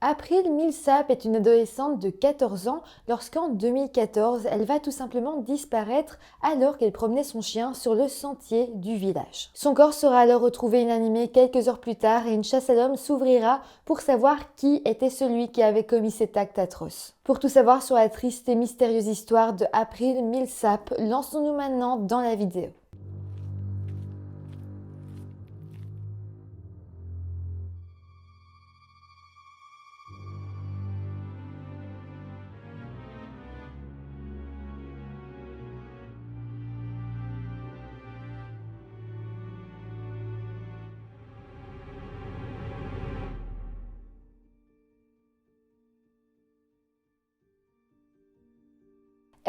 April Millsap est une adolescente de 14 ans lorsqu'en 2014, elle va tout simplement disparaître alors qu'elle promenait son chien sur le sentier du village. Son corps sera alors retrouvé inanimé quelques heures plus tard et une chasse à l'homme s'ouvrira pour savoir qui était celui qui avait commis cet acte atroce. Pour tout savoir sur la triste et mystérieuse histoire de April Millsap, lançons-nous maintenant dans la vidéo.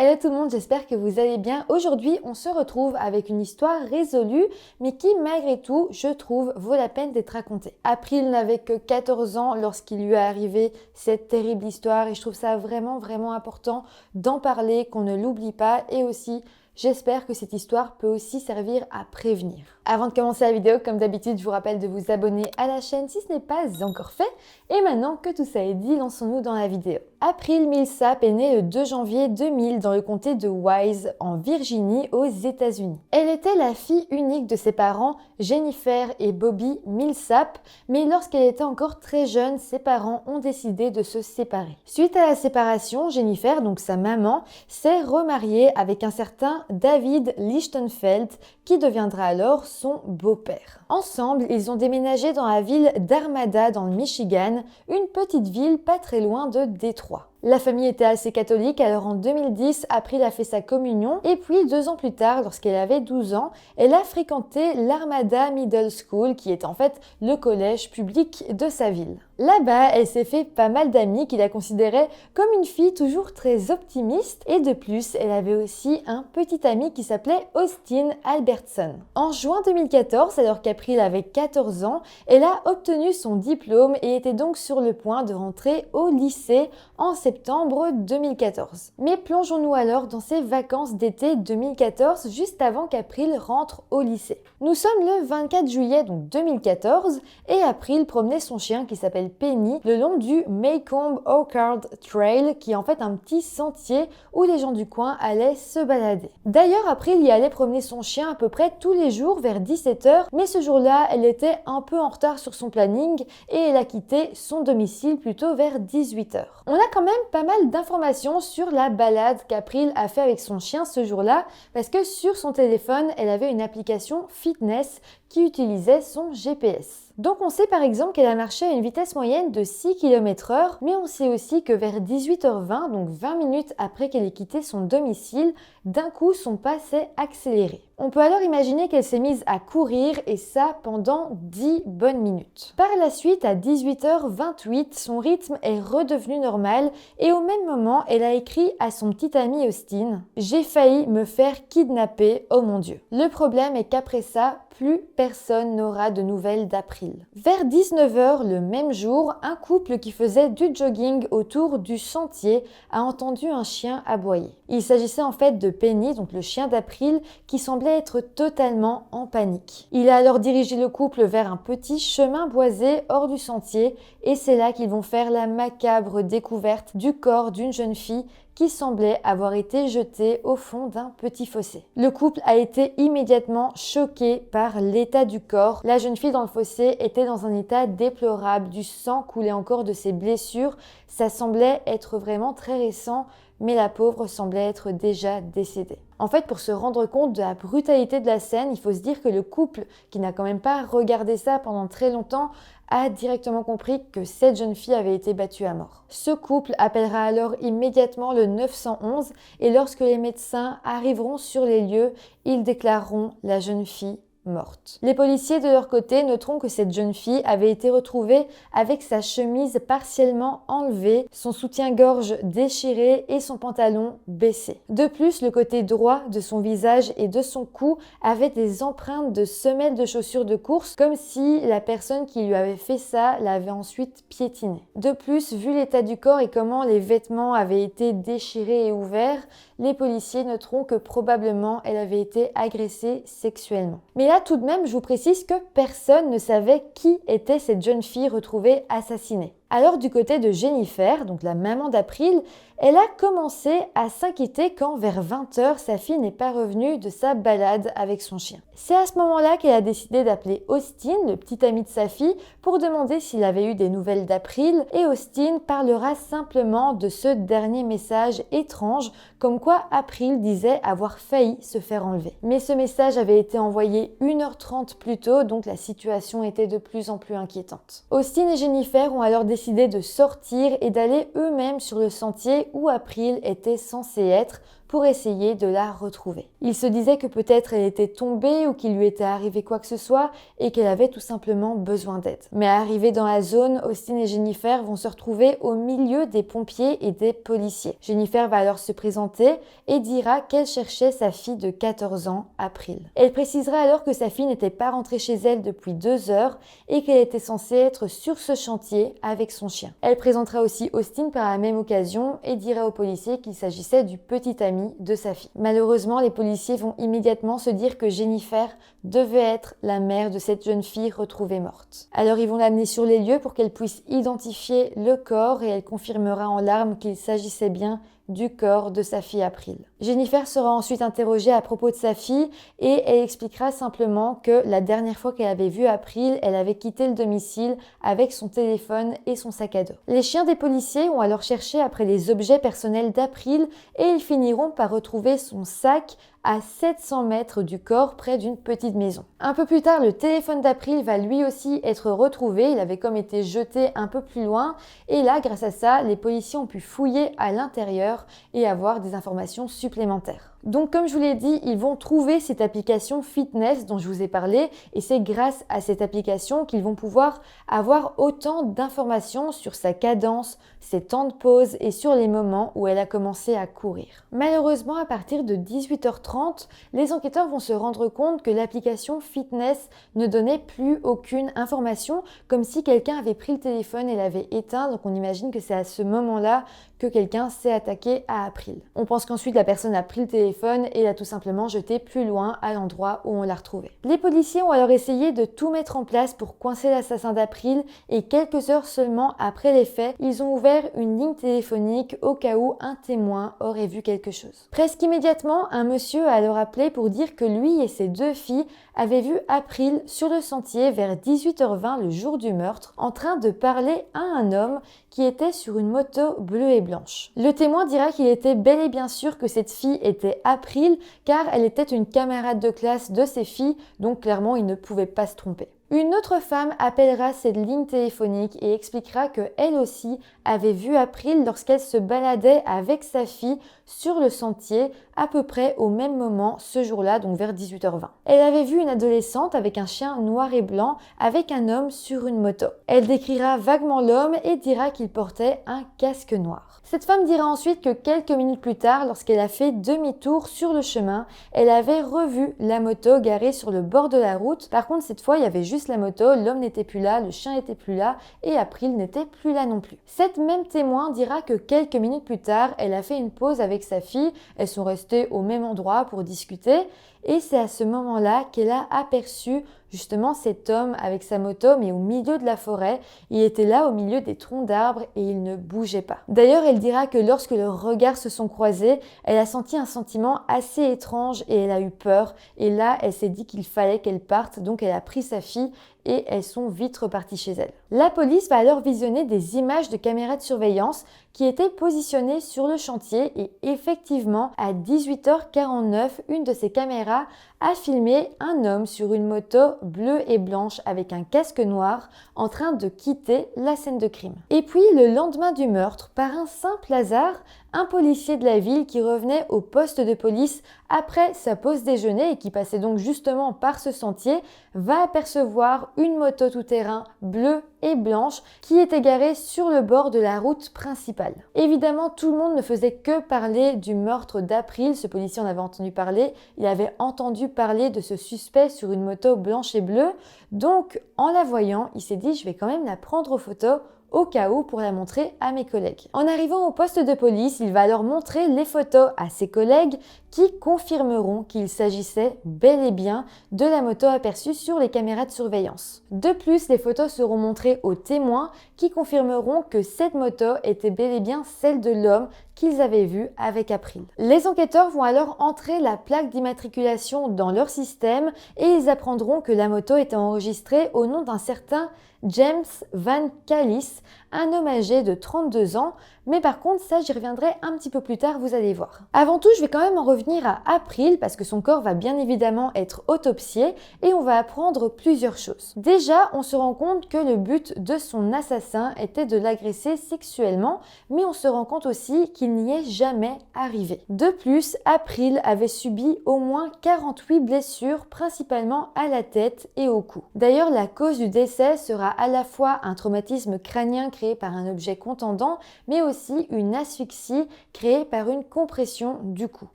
Hello tout le monde, j'espère que vous allez bien. Aujourd'hui, on se retrouve avec une histoire résolue, mais qui malgré tout, je trouve, vaut la peine d'être racontée. April n'avait que 14 ans lorsqu'il lui est arrivé cette terrible histoire et je trouve ça vraiment important d'en parler, qu'on ne l'oublie pas et aussi j'espère que cette histoire peut aussi servir à prévenir. Avant de commencer la vidéo, comme d'habitude, je vous rappelle de vous abonner à la chaîne si ce n'est pas encore fait. Et maintenant que tout ça est dit, lançons-nous dans la vidéo. April Millsap est née le 2 janvier 2000 dans le comté de Wise, en Virginie, aux États-Unis. Elle était la fille unique de ses parents, Jennifer et Bobby Millsap, mais lorsqu'elle était encore très jeune, ses parents ont décidé de se séparer. Suite à la séparation, Jennifer, donc sa maman, s'est remariée avec un certain David Lichtenfeld, qui deviendra alors son beau-père. Ensemble, ils ont déménagé dans la ville d'Armada, dans le Michigan, une petite ville pas très loin de Détroit. La famille était assez catholique, alors en 2010, April a fait sa communion et puis 2 ans plus tard, lorsqu'elle avait 12 ans, elle a fréquenté l'Armada Middle School, qui est en fait le collège public de sa ville. Là-bas, elle s'est fait pas mal d'amis qui la considéraient comme une fille toujours très optimiste et de plus, elle avait aussi un petit ami qui s'appelait Austin Albertson. En juin 2014, alors qu'April avait 14 ans, elle a obtenu son diplôme et était donc sur le point de rentrer au lycée en septembre 2014. Mais plongeons-nous alors dans ces vacances d'été 2014, juste avant qu'April rentre au lycée. Nous sommes le 24 juillet donc 2014 et April promenait son chien qui s'appelle Penny le long du Maycomb Orchard Trail, qui est en fait un petit sentier où les gens du coin allaient se balader. D'ailleurs, April y allait promener son chien à peu près tous les jours vers 17h, mais ce jour-là, elle était un peu en retard sur son planning et elle a quitté son domicile plutôt vers 18h. On a quand même pas mal d'informations sur la balade qu'April a fait avec son chien ce jour-là, parce que sur son téléphone, elle avait une application fitness qui utilisait son GPS. Donc on sait par exemple qu'elle a marché à une vitesse moyenne de 6 km/h, mais on sait aussi que vers 18h20, donc 20 minutes après qu'elle ait quitté son domicile, d'un coup son pas s'est accéléré. On peut alors imaginer qu'elle s'est mise à courir et ça pendant 10 bonnes minutes. Par la suite, à 18h28, son rythme est redevenu normal et au même moment, elle a écrit à son petit ami Austin « J'ai failli me faire kidnapper, oh mon Dieu ». Le problème est qu'après ça, plus personne n'aura de nouvelles d'April. Vers 19h le même jour, un couple qui faisait du jogging autour du sentier a entendu un chien aboyer. Il s'agissait en fait de Penny, donc le chien d'April, qui semblait être totalement en panique. Il a alors dirigé le couple vers un petit chemin boisé hors du sentier et c'est là qu'ils vont faire la macabre découverte du corps d'une jeune fille qui semblait avoir été jetée au fond d'un petit fossé. Le couple a été immédiatement choqué par l'état du corps. La jeune fille dans le fossé était dans un état déplorable, du sang coulait encore de ses blessures, ça semblait être vraiment très récent, mais la pauvre semblait être déjà décédée. En fait, pour se rendre compte de la brutalité de la scène, il faut se dire que le couple, qui n'a quand même pas regardé ça pendant très longtemps, a directement compris que cette jeune fille avait été battue à mort. Ce couple appellera alors immédiatement le 911 et lorsque les médecins arriveront sur les lieux, ils déclareront la jeune fille morte. Les policiers de leur côté noteront que cette jeune fille avait été retrouvée avec sa chemise partiellement enlevée, son soutien-gorge déchiré et son pantalon baissé. De plus, le côté droit de son visage et de son cou avait des empreintes de semelles de chaussures de course, comme si la personne qui lui avait fait ça l'avait ensuite piétiné. De plus, vu l'état du corps et comment les vêtements avaient été déchirés et ouverts, les policiers noteront que probablement elle avait été agressée sexuellement. Mais là, tout de même, je vous précise que personne ne savait qui était cette jeune fille retrouvée assassinée. Alors du côté de Jennifer, donc la maman d'April, elle a commencé à s'inquiéter quand vers 20h, sa fille n'est pas revenue de sa balade avec son chien. C'est à ce moment-là qu'elle a décidé d'appeler Austin, le petit ami de sa fille, pour demander s'il avait eu des nouvelles d'April, et Austin parlera simplement de ce dernier message étrange, comme quoi April disait avoir failli se faire enlever. Mais ce message avait été envoyé 1h30 plus tôt, donc la situation était de plus en plus inquiétante. Austin et Jennifer ont alors décidé de sortir et d'aller eux-mêmes sur le sentier où April était censée être pour essayer de la retrouver. Ils se disaient que peut-être elle était tombée ou qu'il lui était arrivé quoi que ce soit et qu'elle avait tout simplement besoin d'aide. Mais arrivés dans la zone, Austin et Jennifer vont se retrouver au milieu des pompiers et des policiers. Jennifer va alors se présenter et dira qu'elle cherchait sa fille de 14 ans, April. Elle précisera alors que sa fille n'était pas rentrée chez elle depuis 2 heures et qu'elle était censée être sur ce chantier avec son chien. Elle présentera aussi Austin par la même occasion et dira aux policiers qu'il s'agissait du petit ami de sa fille. Malheureusement, les policiers vont immédiatement se dire que Jennifer devait être la mère de cette jeune fille retrouvée morte. Alors ils vont l'amener sur les lieux pour qu'elle puisse identifier le corps et elle confirmera en larmes qu'il s'agissait bien du corps de sa fille April. Jennifer sera ensuite interrogée à propos de sa fille et elle expliquera simplement que la dernière fois qu'elle avait vu April, elle avait quitté le domicile avec son téléphone et son sac à dos. Les chiens des policiers ont alors cherché après les objets personnels d'April et ils finiront par retrouver son sac à 700 mètres du corps près d'une petite maison. Un peu plus tard, le téléphone d'April va lui aussi être retrouvé, il avait comme été jeté un peu plus loin et là, grâce à ça, les policiers ont pu fouiller à l'intérieur et avoir des informations supplémentaires. Donc comme je vous l'ai dit, ils vont trouver cette application fitness dont je vous ai parlé et c'est grâce à cette application qu'ils vont pouvoir avoir autant d'informations sur sa cadence, ses temps de pause et sur les moments où elle a commencé à courir. Malheureusement, à partir de 18h30, les enquêteurs vont se rendre compte que l'application fitness ne donnait plus aucune information, comme si quelqu'un avait pris le téléphone et l'avait éteint. Donc on imagine que c'est à ce moment-là que quelqu'un s'est attaqué à April. On pense qu'ensuite la personne a pris le téléphone et l'a tout simplement jeté plus loin à l'endroit où on l'a retrouvé. Les policiers ont alors essayé de tout mettre en place pour coincer l'assassin d'April et quelques heures seulement après les faits, ils ont ouvert une ligne téléphonique au cas où un témoin aurait vu quelque chose. Presque immédiatement, un monsieur a alors appelé pour dire que lui et ses 2 filles avaient vu April sur le sentier vers 18h20 le jour du meurtre en train de parler à un homme qui était sur une moto bleue et blanche. Le témoin dira qu'il était bel et bien sûr que cette fille était April car elle était une camarade de classe de ses filles, donc clairement il ne pouvait pas se tromper. Une autre femme appellera cette ligne téléphonique et expliquera que elle aussi avait vu April lorsqu'elle se baladait avec sa fille sur le sentier à peu près au même moment ce jour-là, donc vers 18h20. Elle avait vu une adolescente avec un chien noir et blanc avec un homme sur une moto. Elle décrira vaguement l'homme et dira qu'il portait un casque noir. Cette femme dira ensuite que quelques minutes plus tard, lorsqu'elle a fait demi-tour sur le chemin, elle avait revu la moto garée sur le bord de la route. Par contre, cette fois, il y avait juste la moto, l'homme n'était plus là, le chien n'était plus là et April n'était plus là non plus. Cette même témoin dira que quelques minutes plus tard, elle a fait une pause avec sa fille, elles sont restées au même endroit pour discuter et c'est à ce moment-là qu'elle a aperçu justement cet homme avec sa moto mais au milieu de la forêt. Il était là au milieu des troncs d'arbres et il ne bougeait pas. D'ailleurs, elle dira que lorsque leurs regards se sont croisés, elle a senti un sentiment assez étrange et elle a eu peur. Et là, elle s'est dit qu'il fallait qu'elle parte, donc elle a pris sa fille et elles sont vite reparties chez elle. La police va alors visionner des images de caméras de surveillance qui étaient positionnées sur le chantier et effectivement, à 18h49, une de ces caméras a filmé un homme sur une moto bleue et blanche avec un casque noir en train de quitter la scène de crime. Et puis, le lendemain du meurtre, par un simple hasard, un policier de la ville qui revenait au poste de police après sa pause déjeuner et qui passait donc justement par ce sentier va apercevoir une moto tout-terrain bleue et blanche qui était garée sur le bord de la route principale. Évidemment, tout le monde ne faisait que parler du meurtre d'April. Ce policier en avait entendu parler, il avait entendu parler de ce suspect sur une moto blanche et bleue. Donc, en la voyant, il s'est dit « je vais quand même la prendre en photo » au cas où pour la montrer à mes collègues. En arrivant au poste de police, il va alors montrer les photos à ses collègues qui confirmeront qu'il s'agissait bel et bien de la moto aperçue sur les caméras de surveillance. De plus, les photos seront montrées aux témoins qui confirmeront que cette moto était bel et bien celle de l'homme qu'ils avaient vu avec April. Les enquêteurs vont alors entrer la plaque d'immatriculation dans leur système et ils apprendront que la moto était enregistrée au nom d'un certain James Van Callis, un homme âgé de 32 ans, mais par contre ça j'y reviendrai un petit peu plus tard, vous allez voir. Avant tout, je vais quand même en revenir à April parce que son corps va bien évidemment être autopsié et on va apprendre plusieurs choses. Déjà, on se rend compte que le but de son assassin était de l'agresser sexuellement, mais on se rend compte aussi qu'il n'y est jamais arrivé. De plus, April avait subi au moins 48 blessures, principalement à la tête et au cou. D'ailleurs, la cause du décès sera à la fois un traumatisme crânien créé par un objet contendant, mais aussi une asphyxie créée par une compression du cou.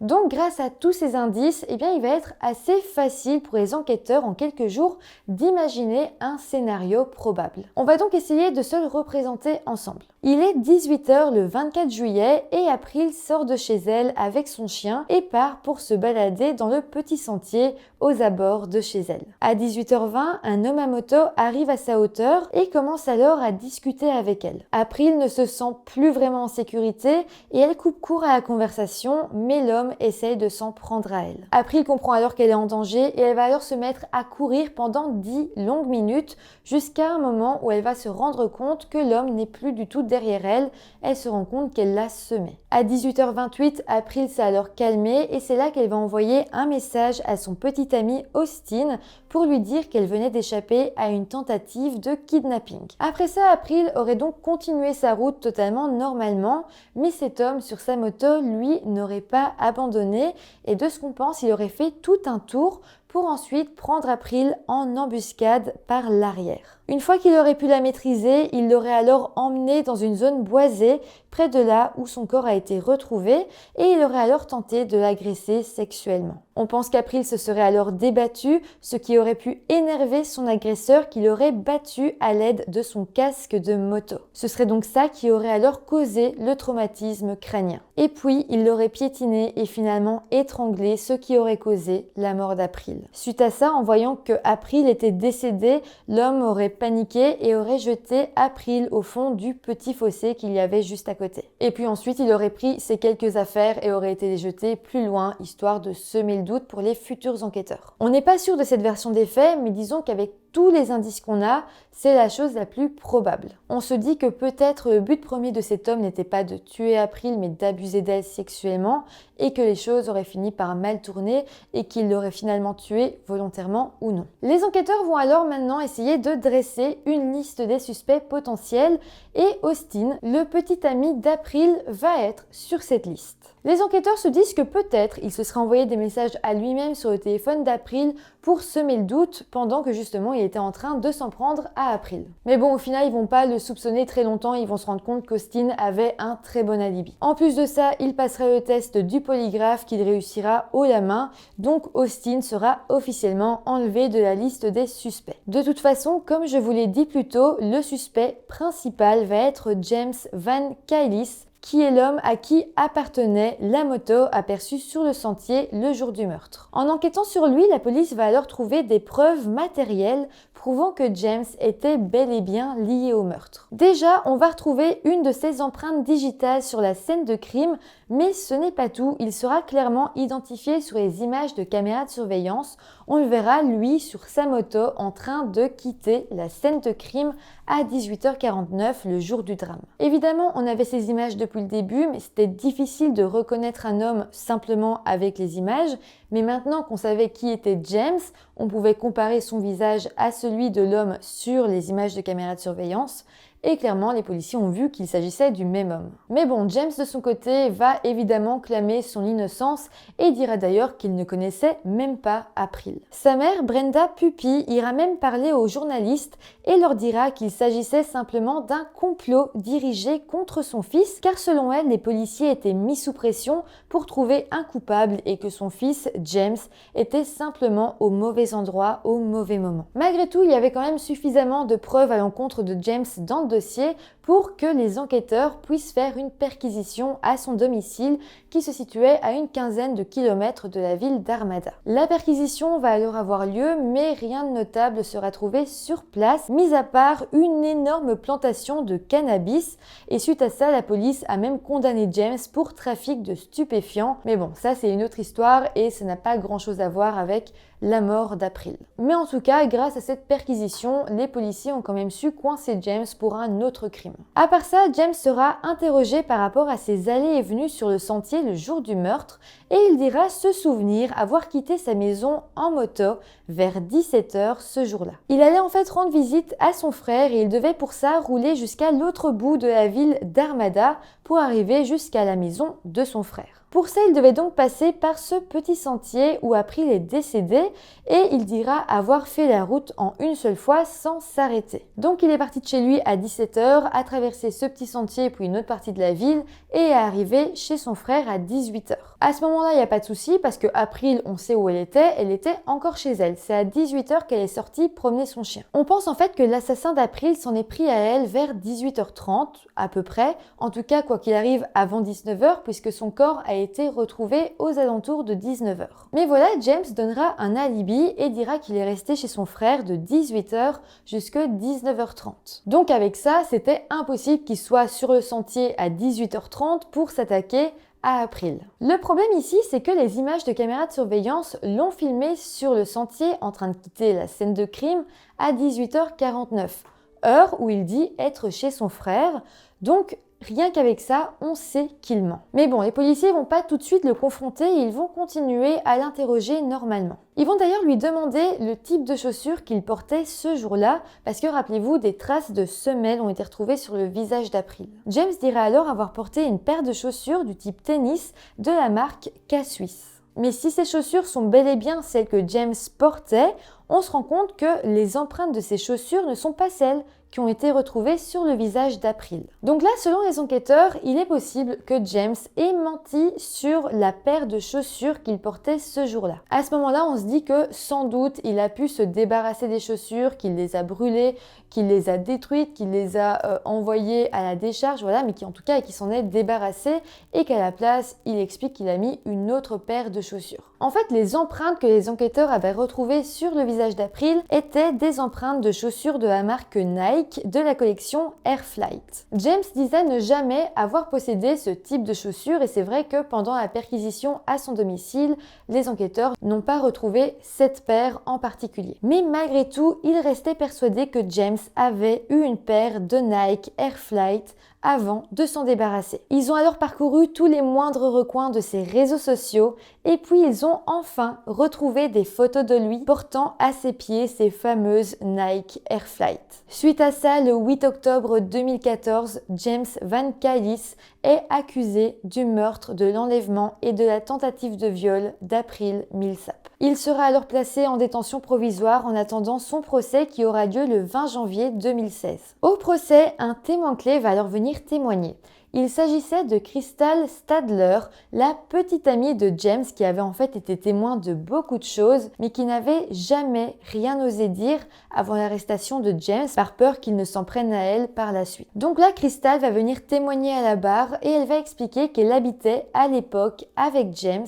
Donc grâce à tous ces indices, il va être assez facile pour les enquêteurs en quelques jours d'imaginer un scénario probable. On va donc essayer de se le représenter ensemble. Il est 18h le 24 juillet et April sort de chez elle avec son chien et part pour se balader dans le petit sentier aux abords de chez elle. À 18h20, un homme à moto arrive à sa hauteur et commence alors à discuter avec elle. April ne se sent plus vraiment en sécurité et elle coupe court à la conversation, mais l'homme essaye de s'en prendre à elle. April comprend alors qu'elle est en danger et elle va alors se mettre à courir pendant 10 longues minutes jusqu'à un moment où elle va se rendre compte que l'homme n'est plus du tout derrière elle. Elle se rend compte qu'elle l'a semé. À 18h28, April s'est alors calmée et c'est là qu'elle va envoyer un message à son petit ami Austin pour lui dire qu'elle venait d'échapper à une tentative de kidnapping. Après ça, April aurait donc continué sa route totalement normalement, mais cet homme sur sa moto, lui, n'aurait pas abandonné et de ce qu'on pense, il aurait fait tout un tour pour ensuite prendre April en embuscade par l'arrière. Une fois qu'il aurait pu la maîtriser, il l'aurait alors emmenée dans une zone boisée près de là où son corps a été retrouvé et il aurait alors tenté de l'agresser sexuellement. On pense qu'April se serait alors débattue, ce qui aurait pu énerver son agresseur qui l'aurait battu à l'aide de son casque de moto. Ce serait donc ça qui aurait alors causé le traumatisme crânien. Et puis, il l'aurait piétiné et finalement étranglé, ce qui aurait causé la mort d'April. Suite à ça, en voyant que April était décédée, l'homme aurait paniqué et aurait jeté April au fond du petit fossé qu'il y avait juste à côté. Et puis ensuite, il aurait pris ses quelques affaires et aurait été les jeter plus loin, histoire de semer le doute pour les futurs enquêteurs. On n'est pas sûr de cette version des faits, mais disons qu'avec tous les indices qu'on a, c'est la chose la plus probable. On se dit que peut-être le but premier de cet homme n'était pas de tuer April, mais d'abuser d'elle sexuellement, et que les choses auraient fini par mal tourner et qu'il l'aurait finalement tuée volontairement ou non. Les enquêteurs vont alors maintenant essayer de dresser une liste des suspects potentiels et Austin, le petit ami d'April, va être sur cette liste. Les enquêteurs se disent que peut-être il se serait envoyé des messages à lui-même sur le téléphone d'April pour semer le doute pendant que justement il était en train de s'en prendre à April. Mais bon, au final, ils vont pas le soupçonner très longtemps, ils vont se rendre compte qu'Austin avait un très bon alibi. En plus de ça, il passera le test du polygraphe qu'il réussira haut la main, donc Austin sera officiellement enlevé de la liste des suspects. De toute façon, comme je vous l'ai dit plus tôt, le suspect principal va être James Van Callis, qui est l'homme à qui appartenait la moto aperçue sur le sentier le jour du meurtre. En enquêtant sur lui, la police va alors trouver des preuves matérielles prouvant que James était bel et bien lié au meurtre. Déjà, on va retrouver une de ses empreintes digitales sur la scène de crime, mais ce n'est pas tout, il sera clairement identifié sur les images de caméras de surveillance. On le verra, lui, sur sa moto, en train de quitter la scène de crime à 18h49 le jour du drame. Évidemment, on avait ces images depuis le début, mais c'était difficile de reconnaître un homme simplement avec les images. Mais maintenant qu'on savait qui était James, on pouvait comparer son visage à celui de l'homme sur les images de caméras de surveillance. Et clairement, les policiers ont vu qu'il s'agissait du même homme. Mais bon, James de son côté va évidemment clamer son innocence et dira d'ailleurs qu'il ne connaissait même pas April. Sa mère, Brenda Puppy, ira même parler aux journalistes et leur dira qu'il s'agissait simplement d'un complot dirigé contre son fils, car selon elle, les policiers étaient mis sous pression pour trouver un coupable et que son fils, James, était simplement au mauvais endroit au mauvais moment. Malgré tout, il y avait quand même suffisamment de preuves à l'encontre de James dans le dossier pour que les enquêteurs puissent faire une perquisition à son domicile qui se situait à une quinzaine de kilomètres de la ville d'Armada. La perquisition va alors avoir lieu, mais rien de notable sera trouvé sur place, mis à part une énorme plantation de cannabis. Et suite à ça, la police a même condamné James pour trafic de stupéfiants. Mais bon, ça c'est une autre histoire et ça n'a pas grand chose à voir avec la mort d'April. Mais en tout cas, grâce à cette perquisition, les policiers ont quand même su coincer James pour un autre crime. À part ça, James sera interrogé par rapport à ses allées et venues sur le sentier le jour du meurtre et il dira se souvenir avoir quitté sa maison en moto vers 17 h ce jour-là. Il allait en fait rendre visite à son frère et il devait pour ça rouler jusqu'à l'autre bout de la ville d'Armada pour arriver jusqu'à la maison de son frère. Pour ça, il devait donc passer par ce petit sentier où April est décédé et il dira avoir fait la route en une seule fois sans s'arrêter. Donc il est parti de chez lui à 17 h, a traversé ce petit sentier puis une autre partie de la ville et est arrivé chez son frère à 18 h. À ce moment-là, il n'y a pas de souci parce que April, on sait où elle était encore chez elle. C'est à 18 h qu'elle est sortie promener son chien. On pense en fait que l'assassin d'April s'en est pris à elle vers 18 h 30 à peu près, en tout cas quoi qu'il arrive avant 19 h puisque son corps a été retrouvé aux alentours de 19 h. Mais voilà, James donnera un alibi et dira qu'il est resté chez son frère de 18 h jusqu'à 19 h 30. Donc avec ça, c'était impossible qu'il soit sur le sentier à 18 h 30 pour s'attaquer à April. Le problème ici, c'est que les images de caméras de surveillance l'ont filmé sur le sentier en train de quitter la scène de crime à 18 h 49, heure où il dit être chez son frère. Donc rien qu'avec ça, on sait qu'il ment. Mais bon, les policiers vont pas tout de suite le confronter, ils vont continuer à l'interroger normalement. Ils vont d'ailleurs lui demander le type de chaussures qu'il portait ce jour-là, parce que rappelez-vous, des traces de semelles ont été retrouvées sur le visage d'April. James dira alors avoir porté une paire de chaussures du type tennis de la marque K-Swiss. Mais si ces chaussures sont bel et bien celles que James portait, on se rend compte que les empreintes de ces chaussures ne sont pas celles qui ont été retrouvées sur le visage d'April. Donc là, selon les enquêteurs, il est possible que James ait menti sur la paire de chaussures qu'il portait ce jour-là. À ce moment-là, on se dit que sans doute, il a pu se débarrasser des chaussures, qu'il les a brûlées, qu'il les a détruites, qu'il les a envoyées à la décharge, voilà, mais qui en tout cas, qui s'en est débarrassé et qu'à la place, il explique qu'il a mis une autre paire de chaussures. En fait, les empreintes que les enquêteurs avaient retrouvées sur le visage d'April étaient des empreintes de chaussures de la marque Nike de la collection Air Flight. James disait ne jamais avoir possédé ce type de chaussures et c'est vrai que pendant la perquisition à son domicile, les enquêteurs n'ont pas retrouvé cette paire en particulier. Mais malgré tout, il restait persuadé que James avait eu une paire de Nike Air Flight avant de s'en débarrasser. Ils ont alors parcouru tous les moindres recoins de ses réseaux sociaux et puis ils ont enfin retrouvé des photos de lui portant à ses pieds ces fameuses Nike Air Flight. Suite à ça, le 8 octobre 2014, James Van Callis est accusé du meurtre, de l'enlèvement et de la tentative de viol d'April Millsap. Il sera alors placé en détention provisoire en attendant son procès qui aura lieu le 20 janvier 2016. Au procès, un témoin clé va alors venir témoigner. Il s'agissait de Crystal Stadler, la petite amie de James qui avait en fait été témoin de beaucoup de choses, mais qui n'avait jamais rien osé dire avant l'arrestation de James par peur qu'il ne s'en prenne à elle par la suite. Donc là, Crystal va venir témoigner à la barre et elle va expliquer qu'elle habitait à l'époque avec James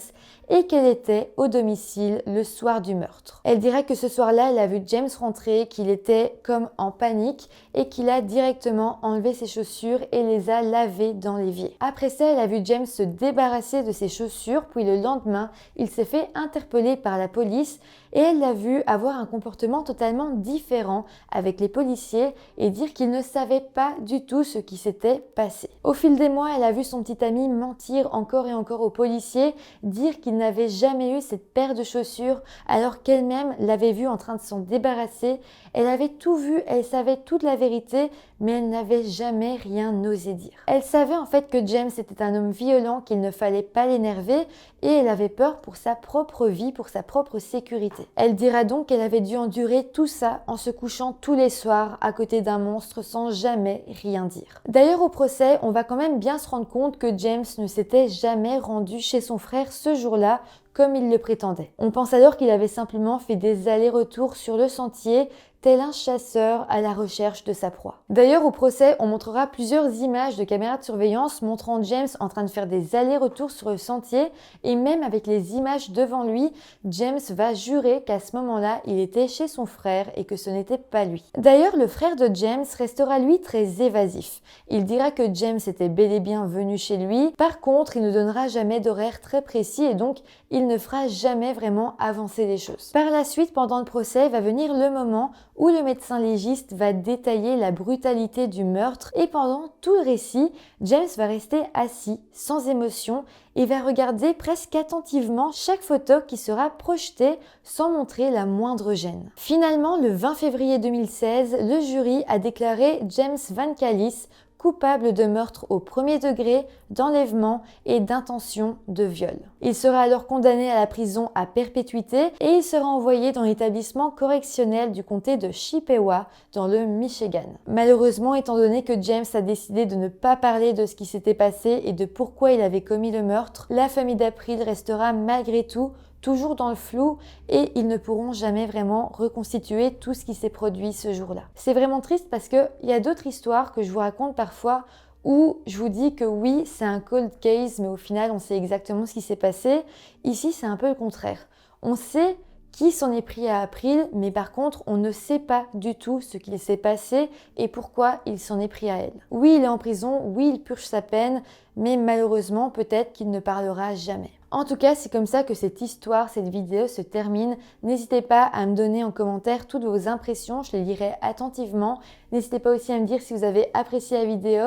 et qu'elle était au domicile le soir du meurtre. Elle dirait que ce soir-là, elle a vu James rentrer, qu'il était comme en panique et qu'il a directement enlevé ses chaussures et les a lavées dans l'évier. Après ça, elle a vu James se débarrasser de ses chaussures, puis le lendemain, il s'est fait interpeller par la police et elle l'a vu avoir un comportement totalement différent avec les policiers et dire qu'il ne savait pas du tout ce qui s'était passé. Au fil des mois, elle a vu son petit ami mentir encore et encore aux policiers, dire qu'il n'avait jamais eu cette paire de chaussures alors qu'elle-même l'avait vu en train de s'en débarrasser. Elle avait tout vu, elle savait toute la vérité, mais elle n'avait jamais rien osé dire. Elle savait en fait que James était un homme violent, qu'il ne fallait pas l'énerver et elle avait peur pour sa propre vie, pour sa propre sécurité. Elle dira donc qu'elle avait dû endurer tout ça en se couchant tous les soirs à côté d'un monstre sans jamais rien dire. D'ailleurs au procès, on va quand même bien se rendre compte que James ne s'était jamais rendu chez son frère ce jour-là comme il le prétendait. On pense alors qu'il avait simplement fait des allers-retours sur le sentier, tel un chasseur à la recherche de sa proie. D'ailleurs, au procès, on montrera plusieurs images de caméras de surveillance montrant James en train de faire des allers-retours sur le sentier et même avec les images devant lui, James va jurer qu'à ce moment-là, il était chez son frère et que ce n'était pas lui. D'ailleurs, le frère de James restera lui très évasif. Il dira que James était bel et bien venu chez lui. Par contre, il ne donnera jamais d'horaire très précis et donc il ne fera jamais vraiment avancer les choses. Par la suite, pendant le procès, va venir le moment où le médecin légiste va détailler la brutalité du meurtre et pendant tout le récit, James va rester assis, sans émotion et va regarder presque attentivement chaque photo qui sera projetée sans montrer la moindre gêne. Finalement, le 20 février 2016, le jury a déclaré James Van Callis coupable de meurtre au premier degré, d'enlèvement et d'intention de viol. Il sera alors condamné à la prison à perpétuité et il sera envoyé dans l'établissement correctionnel du comté de Chippewa dans le Michigan. Malheureusement, étant donné que James a décidé de ne pas parler de ce qui s'était passé et de pourquoi il avait commis le meurtre, la famille d'April restera malgré tout toujours dans le flou et ils ne pourront jamais vraiment reconstituer tout ce qui s'est produit ce jour-là. C'est vraiment triste parce qu'il y a d'autres histoires que je vous raconte parfois où je vous dis que oui, c'est un cold case, mais au final, on sait exactement ce qui s'est passé. Ici, c'est un peu le contraire. On sait qui s'en est pris à April, mais par contre, on ne sait pas du tout ce qu'il s'est passé et pourquoi il s'en est pris à elle. Oui, il est en prison, oui, il purge sa peine, mais malheureusement, peut-être qu'il ne parlera jamais. En tout cas, c'est comme ça que cette histoire, cette vidéo se termine. N'hésitez pas à me donner en commentaire toutes vos impressions, je les lirai attentivement. N'hésitez pas aussi à me dire si vous avez apprécié la vidéo.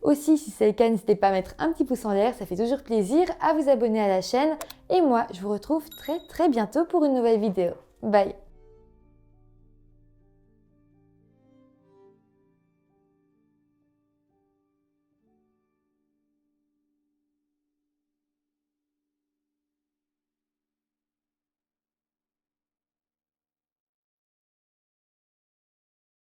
Aussi, si c'est le cas, n'hésitez pas à mettre un petit pouce en l'air, ça fait toujours plaisir, à vous abonner à la chaîne. Et moi, je vous retrouve très bientôt pour une nouvelle vidéo. Bye!